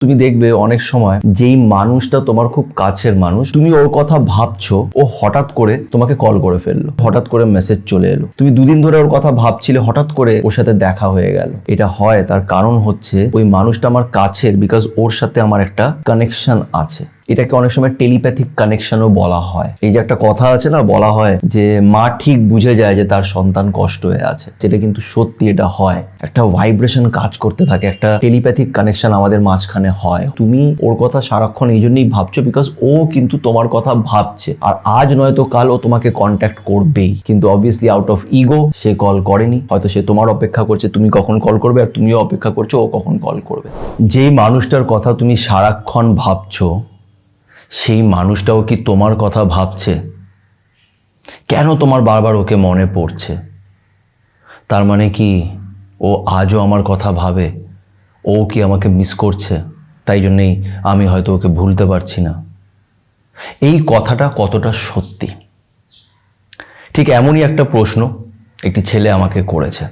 তুমি দেখবে অনেক সময় যেই মানুষটা তোমার খুব কাছের মানুষ, তুমি ওর কথা ভাবছো, ও হঠাৎ করে তোমাকে কল করে ফেললো, হঠাৎ করে মেসেজ চলে এলো। তুমি দুদিন ধরে ওর কথা ভাবছিলে, হঠাৎ করে ওর সাথে দেখা হয়ে গেল। এটা হয় তার কারণ হচ্ছে ওই মানুষটা আমার কাছের, বিকজ ওর সাথে আমার একটা কানেকশন আছে। এটাকে অনেক সময় টেলিপ্যাথিক কানেকশনও বলা হয়। এই যে একটা কথা আছে না, বলা হয় যে মা ঠিক বুঝে যায় যে তার সন্তান কষ্ট হয়ে আছে, যেটা কিন্তু সত্যি, এটা হয়। একটা ভাইব্রেশন কাজ করতে থাকে, একটা টেলিপ্যাথিক কানেকশন আমাদের মাঝখানে হয়। তুমি ওর কথা সারাক্ষণ এই জন্যই ভাবছো, বিকজ ও কিন্তু তোমার কথা ভাবছে, আর আজ নয়তো কাল ও তোমাকে কন্ট্যাক্ট করবেই। কিন্তু obviously out of ego say call করেনি, হয়তো সে তোমার অপেক্ষা করছে তুমি কখন কল করবে, আর তুমিও অপেক্ষা করছো ও কখন কল করবে। যেই মানুষটার কথা তুমি সারাক্ষণ ভাবছো, সেই মানুষটাও কি তোমার কথা ভাবছে? কেন তোমার বারবার ওকে মনে পড়ছে? তার মানে কি ও আজও আমার কথা ভাবে? ও কি আমাকে মিস করছে? তাই জন্যেই আমি হয়তো ওকে ভুলতে পারছি না। এই কথাটা কতটা সত্যি? ঠিক এমনই একটা প্রশ্ন একটি ছেলে আমাকে করেছে।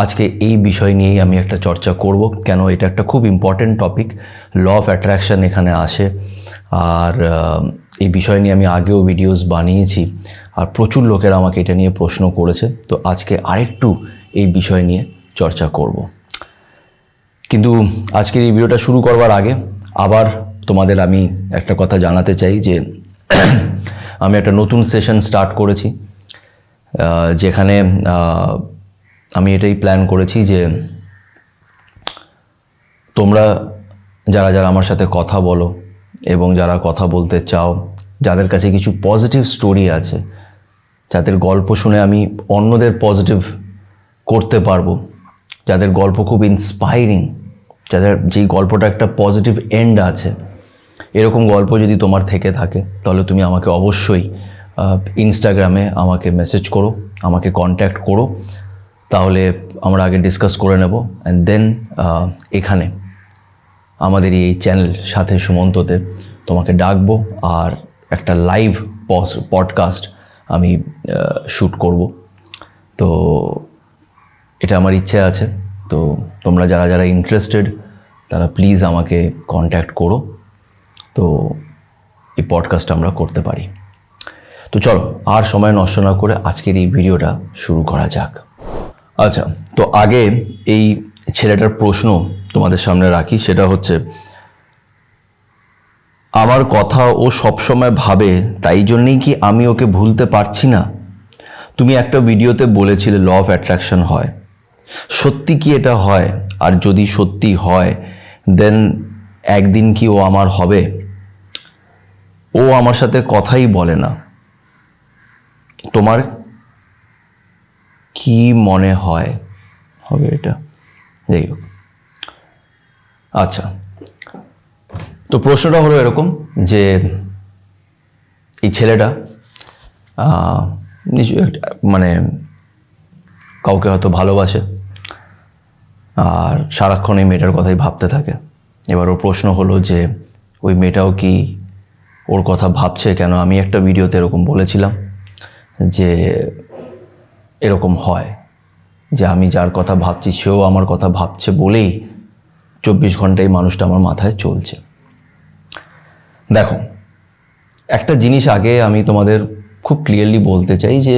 আজকে এই বিষয় নিয়েই আমি একটা চর্চা করব, কেন এটা একটা খুব important topic. Law of attraction এখানে আসে, আর এই বিষয় নিয়ে আমি আগেও ভিডিওস বানিয়েছি, আর প্রচুর লোকেরা আমাকে এটা নিয়ে প্রশ্ন করেছে। তো আজকে আরেকটু এই বিষয় নিয়ে চর্চা করব। কিন্তু আজকের এই ভিডিওটা শুরু করবার আগে আবার তোমাদের আমি একটা কথা জানাতে চাই যে আমি একটা নতুন সেশন স্টার্ট করেছি, যেখানে আমি এটাই প্ল্যান করেছি যে তোমরা যারা যারা আমার সাথে কথা বলো এবং যারা কথা বলতে চাও, যাদের কাছে কিছু পজিটিভ স্টোরি আছে, যাদের গল্প শুনে আমি অন্যদের পজিটিভ করতে পারবো, যাদের গল্প খুব ইন্সপায়ারিং, যাদের যেই গল্পটা একটা পজিটিভ এন্ড আছে, এরকম গল্প যদি তোমার থেকে থাকে তাহলে তুমি আমাকে অবশ্যই ইনস্টাগ্রামে আমাকে মেসেজ করো, আমাকে কন্ট্যাক্ট করো। তাহলে আমরা আগে ডিসকাস করে নেব, অ্যান্ড দেন এখানে আমাদের এই চ্যানেল সাথে সুমন্ততে তোমাকে ডাকবো, আর একটা লাইভ পডকাস্ট আমি শ্যুট করব। তো এটা আমার ইচ্ছে আছে। তো তোমরা যারা যারা ইন্টারেস্টেড তারা প্লিজ আমাকে কন্ট্যাক্ট করো, তো এই পডকাস্ট আমরা করতে পারি। তো চলো আর সময় নষ্ট না করে আজকের এই ভিডিওটা শুরু করা যাক। আচ্ছা, তো আগে এই ছেলেটার প্রশ্ন তোমাদের সামনে রাখি। সেটা হচ্ছে, আমার কথা ও সবসময় ভাবে, তাই জন্যেই কি আমি ওকে ভুলতে পারছি না? তুমি একটা ভিডিওতে বলেছিলে ল অফ অ্যাট্রাকশন হয়, সত্যি কি এটা হয়? আর যদি সত্যি হয়, দেন একদিন কি ও আমার হবে? ও আমার সাথে কথাই বলে না। তোমার কি মনে হয় হবে এটা? যাই হোক, আচ্ছা, তো প্রশ্নটা হলো এরকম যে এই ছেলেটা মানে কাউকে হয়তো ভালোবাসে, আর সারাক্ষণ এই মেয়েটার কথাই ভাবতে থাকে। এবার ওর প্রশ্ন হলো যে ওই মেয়েটাও কি ওর কথা ভাবছে? কেন আমি একটা ভিডিওতে এরকম বলেছিলাম যে এরকম হয় যে আমি যার কথা ভাবছি সেও আমার কথা ভাবছে বলেই 24 ঘন্টায় মানুষটা আমার মাথায় চলছে। দেখো, একটা জিনিস আগে আমি তোমাদের খুব ক্লিয়ারলি বলতে চাই যে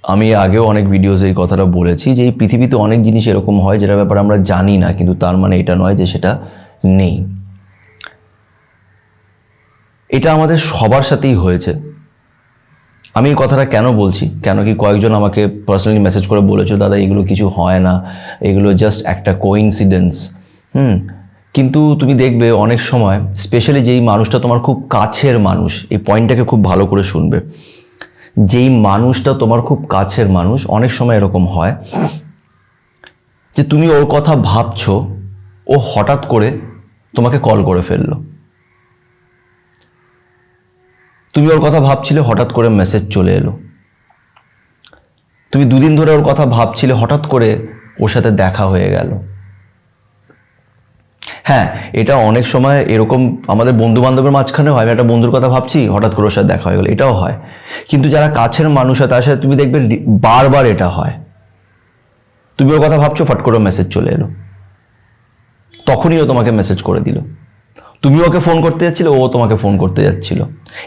আমি আগেও অনেক ভিডিওতে এই কথাটা বলেছি যে এই পৃথিবীতে অনেক জিনিস এরকম হয় যেটার ব্যাপারে আমরা জানি না, কিন্তু তার মানে এটা নয় যে সেটা নেই। এটা আমাদের সবার সাথেই হয়েছে। আমি এই কথাটা কেন বলছি, কেন কি কয়েকজন আমাকে পার্সোনালি মেসেজ করে বলেছো, দাদা এগুলো কিছু হয় না, এগুলো জাস্ট একটা কোইন্সিডেন্স। কিন্তু তুমি দেখবে অনেক সময়, স্পেশালি যেই মানুষটা তোমার খুব কাছের মানুষ, এই পয়েন্টটাকে খুব ভালো করে শুনবে, যেই মানুষটা তোমার খুব কাছের মানুষ, অনেক সময় এরকম হয় যে তুমি ওর কথা ভাবছো, ও হঠাৎ করে তোমাকে কল করে ফেললো। তুমি ওর কথা ভাবছিলে, হঠাৎ করে মেসেজ চলে এলো। তুমি দুদিন ধরে ওর কথা ভাবছিলে, হঠাৎ করে ওর সাথে দেখা হয়ে গেল। হ্যাঁ, এটা অনেক সময় এরকম আমাদের বন্ধু বান্ধবের মাঝখানে হয়। আমি একটা বন্ধুর কথা ভাবছি, হঠাৎ করে ওর সাথে দেখা হয়ে গেল, এটাও হয়। কিন্তু যারা কাছের মানুষ হয় তার সাথে তুমি দেখবে বারবার এটা হয়। তুমি ওর কথা ভাবছো, ফট করে মেসেজ চলে এলো। তখনই ও তোমাকে মেসেজ করে দিল। তুমি ওকে ফোন করতে যাচ্ছিলে, ও তোমাকে ফোন করতে যাচ্ছিল।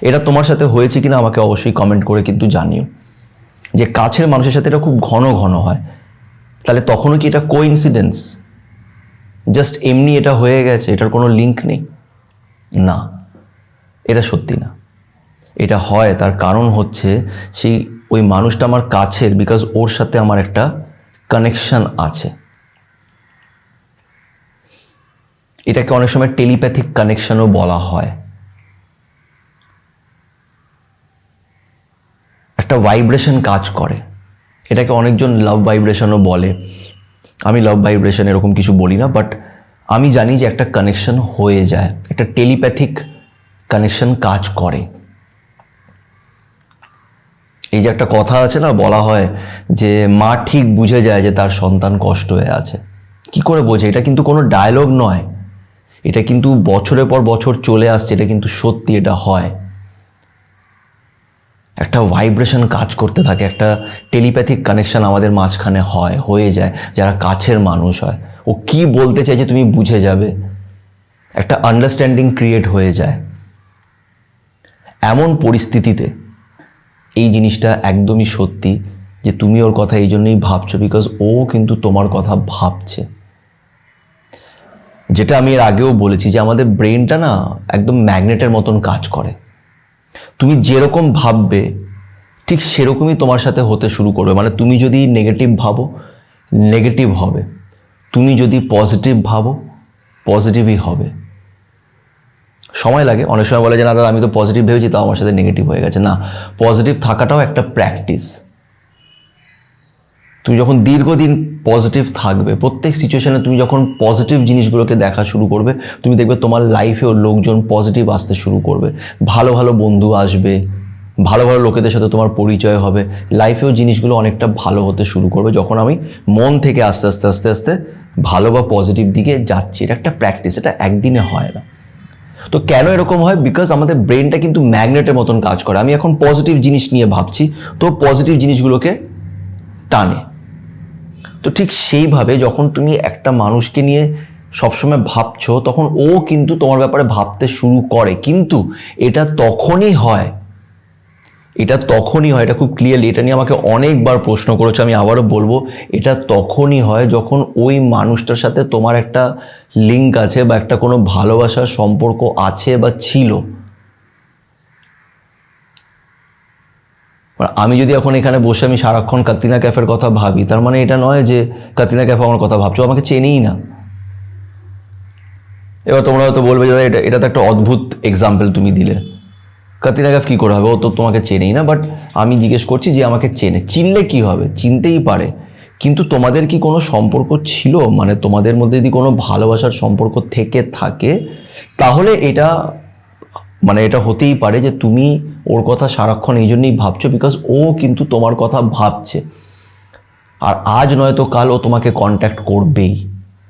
এটা তোমার সাথে হয়েছে কিনা আমাকে অবশ্যই কমেন্ট করে কিন্তু জানিও। যে কাছের মানুষের সাথে এটা খুব ঘন ঘন হয়, তাহলে তখনও কি এটা কোইন্সিডেন্স, জাস্ট এমনি এটা হয়ে গেছে, এটার কোনো লিঙ্ক নেই? না, এটা সত্যি না। এটা হয় তার কারণ হচ্ছে ওই মানুষটা আমার কাছের, বিকজ ওর সাথে আমার একটা কানেকশন আছে। এটাকে অনেক সময় টেলিপ্যাথিক কানেকশনও বলা হয়। একটা ভাইব্রেশন কাজ করে, এটাকে অনেকজন লাভ ভাইব্রেশনও বলে। আমি লাভ ভাইব্রেশন এরকম কিছু বলি না, বাট আমি জানি যে একটা কানেকশন হয়ে যায়, একটা টেলিপ্যাথিক কানেকশন কাজ করে। এই যে একটা কথা আছে না, বলা হয় যে মা ঠিক বুঝে যায় যে তার সন্তান কষ্ট হয়ে আছে। কি করে বোঝে? এটা কিন্তু কোনো ডায়লগ নয়, এটা কিন্তু বছরের পর বছর চলে আসছে, এটা কিন্তু সত্যি, এটা হয়। একটা ভাইব্রেশন কাজ করতে থাকে, একটা টেলিপ্যাথিক কানেকশন আমাদের মাঝখানে হয়ে যায় যারা কাছের মানুষ হয়। ও কি বলতে চাই যে তুমি বুঝে যাবে, একটা আন্ডারস্ট্যান্ডিং ক্রিয়েট হয়ে যায়। এমন পরিস্থিতিতে এই জিনিসটা একদমই সত্যি যে তুমি ওর কথা এই জন্যই ভাবছো, বিকজ ও কিন্তু তোমার কথা ভাবছে। যেটা আমি এর আগেও বলেছি যে আমাদের ব্রেনটা না একদম ম্যাগনেটের মতন কাজ করে। তুমি যেরকম ভাববে ঠিক সেরকমই তোমার সাথে হতে শুরু করবে। মানে তুমি যদি নেগেটিভ ভাবো, নেগেটিভ হবে। তুমি যদি পজিটিভ ভাবো, পজিটিভই হবে। সময় লাগে, অনেক সময় বলে যে না দাদা আমি তো পজিটিভ ভেবেছি, তাও আমার সাথে নেগেটিভ হয়ে গেছে। না, পজিটিভ থাকাটাও একটা প্র্যাকটিস। তুমি যখন দীর্ঘদিন পজিটিভ থাকবে, প্রত্যেক সিচুয়েশনে তুমি যখন পজিটিভ জিনিসগুলোকে দেখা শুরু করবে, তুমি দেখবে তোমার লাইফেও লোকজন পজিটিভ আসতে শুরু করবে, ভালো ভালো বন্ধু আসবে, ভালো ভালো লোকেদের সাথে তোমার পরিচয় হবে, লাইফেও জিনিসগুলো অনেকটা ভালো হতে শুরু করবে যখন আমি মন থেকে আস্তে আস্তে আস্তে আস্তে ভালো বা পজিটিভ দিকে যাচ্ছি। এটা একটা প্র্যাকটিস, এটা একদিনে হয় না। তো কেন এরকম হয়? বিকজ আমাদের ব্রেনটা কিন্তু ম্যাগনেটের মতন কাজ করে। আমি এখন পজিটিভ জিনিস নিয়ে ভাবছি, তো পজিটিভ জিনিসগুলোকে টানে। তো ঠিক সেইভাবে যখন তুমি একটা মানুষকে নিয়ে সবসময় ভাবছো, তখন ও কিন্তু তোমার ব্যাপারে ভাবতে শুরু করে। কিন্তু এটা তখনই হয়, এটা খুব ক্লিয়ারলি, এটা নিয়ে আমাকে অনেকবার প্রশ্ন করেছো, আমি আবারও বলবো, এটা তখনই হয় যখন ওই মানুষটার সাথে তোমার একটা লিঙ্ক আছে বা একটা কোনো ভালোবাসার সম্পর্ক আছে বা ছিল। আমি যদি এখন এখানে বসে আমি সারাক্ষণ কাতিনা ক্যাফের কথা ভাবি, তার মানে এটা নয় যে কাতিনা ক্যাফে আমার কথা ভাবছো, আমাকে চেনেই না। এবার তোমরা হয়তো বলবে যে এটা তো একটা অদ্ভুত এক্সাম্পল তুমি দিলে, কাতিনা ক্যাফ কী করে হবে, ও তো তোমাকে চেনেই না। বাট আমি জিজ্ঞেস করছি যে আমাকে চিনলে কি হবে? চিনতেই পারে, কিন্তু তোমাদের কি কোনো সম্পর্ক ছিল? মানে তোমাদের মধ্যে যদি কোনো ভালোবাসার সম্পর্ক থেকে থাকে, তাহলে এটা হতেই পারে যে তুমি ওর কথা সারাক্ষণ এই জন্যই ভাবছো, বিকজ ও কিন্তু তোমার কথা ভাবছে। আর আজ নয়তো কাল ও তোমাকে কন্ট্যাক্ট করবেই,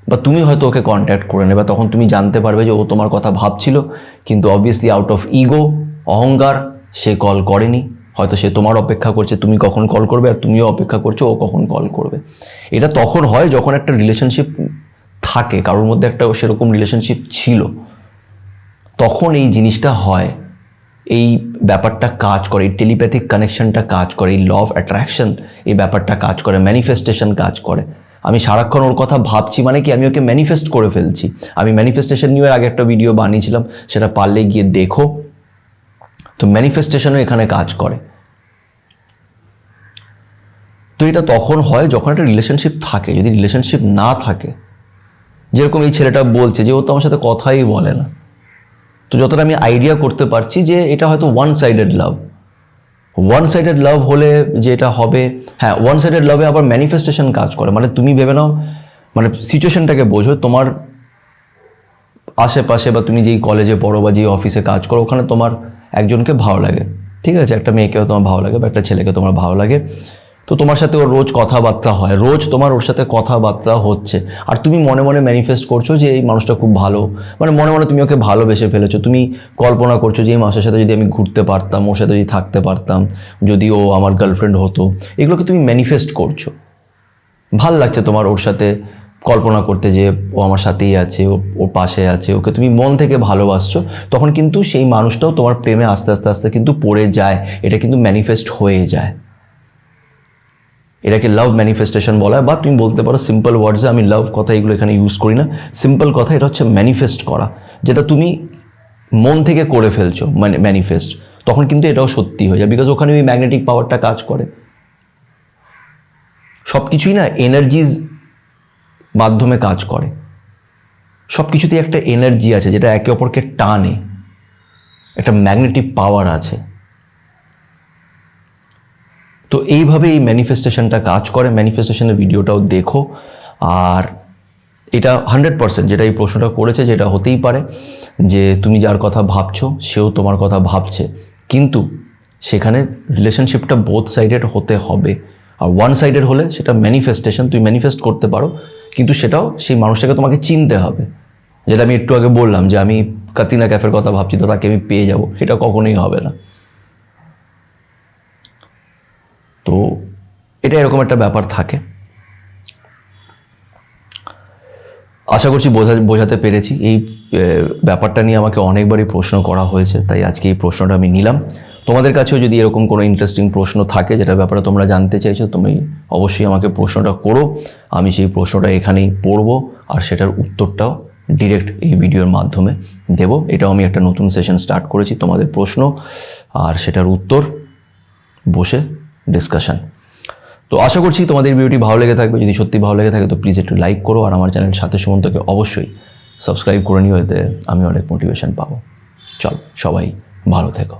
বা তুমি হয়তো ওকে কন্ট্যাক্ট করে নেবে। তখন তুমি জানতে পারবে যে ও তোমার কথা ভাবছিল, কিন্তু অবভিয়াসলি আউট অফ ইগো, অহংকার, সে কল করেনি। হয়তো সে তোমার অপেক্ষা করছে তুমি কখন কল করবে, আর তুমিও অপেক্ষা করছো ও কখন কল করবে। এটা তখন হয় যখন একটা রিলেশনশিপ থাকে, কারোর মধ্যে একটা সেরকম রিলেশনশিপ ছিল, তখন এই জিনিসটা হয়, এই ব্যাপারটা কাজ করে, এই টেলিপ্যাথিক কানেকশনটা কাজ করে, এই ল অফ অ্যাট্রাকশন এই ব্যাপারটা কাজ করে, ম্যানিফেস্টেশন কাজ করে। আমি সারাক্ষণ ওর কথা ভাবছি মানে কি, আমি ওকে ম্যানিফেস্ট করে ফেলছি। আমি ম্যানিফেস্টেশন নিয়ে আগে একটা ভিডিও বানিয়েছিলাম, সেটা পারলে গিয়ে দেখো। তো ম্যানিফেস্টেশনও এখানে কাজ করে। তো এটা তখন হয় যখন একটা রিলেশনশিপ থাকে। যদি রিলেশনশিপ না থাকে, যেরকম এই ছেলেটা বলছে যে ও তো আমার সাথে কথাই বলে না, তো যতটা আমি আইডিয়া করতে পারছি যে এটা হয়তো ওয়ান সাইডেড লাভ হলে যে এটা হবে, হ্যাঁ, ওয়ান সাইডেড লাভে আবার ম্যানিফেস্টেশন কাজ করে। মানে তুমি ভেবে নাও, মানে সিচুয়েশনটাকে বোঝো, তোমার আশেপাশে বা তুমি যেই কলেজে পড়ো বা যেই অফিসে কাজ করো, ওখানে তোমার একজনকে ভালো লাগে, ঠিক আছে, একটা মেয়েকেও তোমার ভালো লাগে বা একটা ছেলেকে তোমার ভালো লাগে। তো তোমার সাথে ওর রোজ কথাবার্তা হয়, রোজ তোমার ওর সাথে কথাবার্তা হচ্ছে, আর তুমি মনে মনে ম্যানিফেস্ট করছো যে এই মানুষটা খুব ভালো, মানে মনে মনে তুমি ওকে ভালোবেসে ফেলেছো। তুমি কল্পনা করছো যে এই মানুষের সাথে যদি আমি ঘুরতে পারতাম, ওর সাথে যদি থাকতে পারতাম, যদি ও আমার গার্লফ্রেন্ড হতো, এগুলোকে তুমি ম্যানিফেস্ট করছো। ভাল লাগছে তোমার ওর সাথে কল্পনা করতে যে ও আমার সাথেই আছে, ওর পাশে আছে, ওকে তুমি মন থেকে ভালোবাসছো, তখন কিন্তু সেই মানুষটাও তোমার প্রেমে আস্তে আস্তে আস্তে কিন্তু পড়ে যায়। এটা কিন্তু ম্যানিফেস্ট হয়ে যায়। এটাকে লাভ ম্যানিফেস্টেশন বলা হয়, বা তুমি বলতে পারো সিম্পল ওয়ার্ডসে, আমি লাভ কথা এগুলো এখানে ইউজ করি না, সিম্পল কথা, এটা হচ্ছে ম্যানিফেস্ট করা, যেটা তুমি মন থেকে করে ফেলছো মানে ম্যানিফেস্ট, তখন কিন্তু এটাও সত্যি হয়ে যায়, বিকজ ওখানে ওই ম্যাগনেটিক পাওয়ারটা কাজ করে। সব কিছুই না এনার্জিজ মাধ্যমে কাজ করে, সব কিছুতেই একটা এনার্জি আছে যেটা একে অপরকে টানে, একটা ম্যাগনেটিক পাওয়ার আছে। তো এইভাবে এই ম্যানিফেস্টেশনটা কাজ করে। ম্যানিফেস্টেশনের ভিডিওটাও দেখো। আর এটা 100% যেটা এই প্রশ্নটা করেছে, যেটা হতেই পারে যে তুমি যার কথা ভাবছো সেও তোমার কথা ভাবছে, কিন্তু সেখানে রিলেশনশিপটা বোথ সাইডেড হতে হবে। আর ওয়ান সাইডেড হলে সেটা ম্যানিফেস্টেশন, তুমি ম্যানিফেস্ট করতে পারো, কিন্তু সেটাও সেই মানুষটাকে তোমাকে চিনতে হবে। যেটা আমি একটু আগে বললাম যে আমি কাতিনা ক্যাফের কথা ভাবছি তো তাকে আমি পেয়ে যাব, সেটা কখনোই হবে না। তো এটা এরকম একটা ব্যাপার থাকে। আশা করছি বোঝাতে পেরেছি। এই ব্যাপারটা নিয়ে আমাকে অনেকবারই প্রশ্ন করা হয়েছে, তাই আজকে এই প্রশ্নটা আমি নিলাম। তোমাদের কাছেও যদি এরকম কোনো ইন্টারেস্টিং প্রশ্ন থাকে যেটার ব্যাপারে তোমরা জানতে চাইছো, তুমি অবশ্যই আমাকে প্রশ্নটা করো। আমি সেই প্রশ্নটা এখানেই পড়বো আর সেটার উত্তরটাও ডিরেক্ট এই ভিডিওর মাধ্যমে দেব। এটাও আমি একটা নতুন সেশন স্টার্ট করেছি, তোমাদের প্রশ্ন আর সেটার উত্তর বসে ডিসকাশন। তো আশা করছি তোমাদের ভিডিওটি ভালো লেগে থাকবে। যদি সত্যি ভালো লেগে থাকে তো প্লিজ একটু লাইক করো, আর আমার চ্যানেল সাথে সুমন্তকে অবশ্যই সাবস্ক্রাইব করে নিও, এতে আমি অনেক মোটিভেশন পাবো। চল, সবাই ভালো থেকো।